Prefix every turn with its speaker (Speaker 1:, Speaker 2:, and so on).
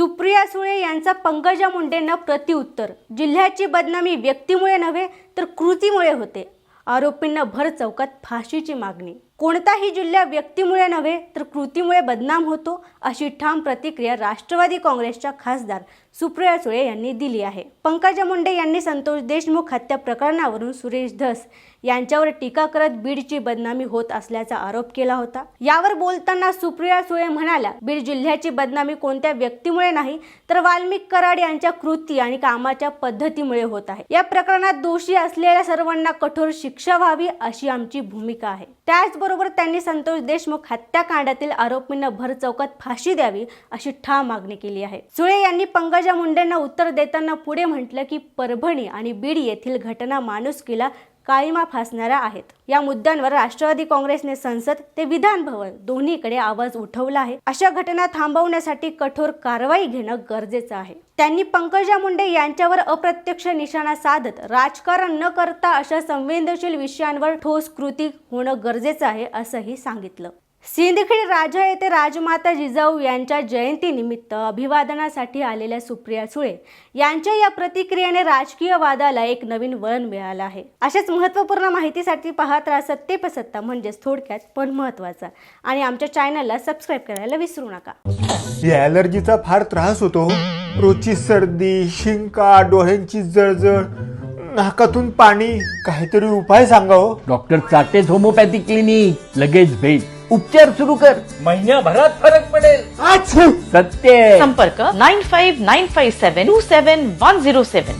Speaker 1: सुप्रिया सुळे यांचा पंकजा मुंडेंना प्रतिउत्तर. जिल्ह्याची बदनामी व्यक्तीमुळे नव्हे तर कृतीमुळे होते. आरोपींना भर चौकात फाशीची मागणी. कोणताही जिल्हा व्यक्तीमुळे नव्हे तर कृतीमुळे बदनाम होतो, अशी ठाम प्रतिक्रिया राष्ट्रवादी काँग्रेसच्या खासदार सुप्रिया सुळे यांनी दिली आहे. पंकजा मुंडे यांनी संतोष देशमुख हत्या प्रकरणावरून सुरेश धस यांच्यावर टीका करत बीडची बदनामी होत असल्याचा आरोप केला होता. यावर बोलताना सुप्रिया सुळे म्हणाल्या, बीड जिल्ह्याची बदनामी कोणत्या व्यक्तीमुळे नाही तर वाल्मिक कराड यांच्या कृती आणि कामाच्या पद्धतीमुळे होत आहे. या प्रकरणात दोषी असलेल्या सर्वांना कठोर शिक्षा व्हावी अशी आमची भूमिका आहे. त्याचबरोबर त्यांनी संतोष देशमुख हत्याकांडातील आरोपींना भर चौकात फाशी द्यावी अशी ठाम मागणी केली आहे. सुळे यांनी पंकजा मुंडेंना उत्तर देताना पुढे म्हटलं की परभणी आणि बीड येथील घटना माणुसकीला काळिमा फासणाऱ्या आहेत. या मुद्द्यांवर राष्ट्रवादी काँग्रेसने संसद ते विधान भवन दोन्हीकडे आवाज उठवला आहे. अशा घटना थांबवण्यासाठी कठोर कारवाई घेणं गरजेचं आहे. त्यांनी पंकजा मुंडे यांच्यावर अप्रत्यक्ष निशाणा साधत राजकारण न करता अशा संवेदनशील विषयांवर ठोस कृती होणं गरजेचं आहे असंही सांगितलं. सिंदखेड राजा येथे राजमाता जिजाऊ यांच्या जयंतीनिमित्त अभिवादनासाठी आलेल्या सुप्रिया सुळे यांच्या या प्रतिक्रियेने राजकीय वादाला एक नवीन वळण मिळालं आहे. अशाच महत्त्वपूर्ण माहितीसाठी पाहत राहा सत्तेपसत्ता, म्हणजेच थोडक्यात पण महत्त्वाचा. आणि आमच्या चॅनलला सबस्क्राईब करायला विसरू नका.
Speaker 2: या ॲलर्जीचा फार त्रास होतो. रोजची सर्दी, शिंका, डोळ्यांची जळजळ, नाकातून पाणी. काहीतरी उपाय सांगा हो.
Speaker 3: Doctor Chatej homeopathy clinic. लगेच भेट, उपचार सुरू कर, महिन्याभरात फरक पडेल. सत्य.
Speaker 4: संपर्क 9595727107.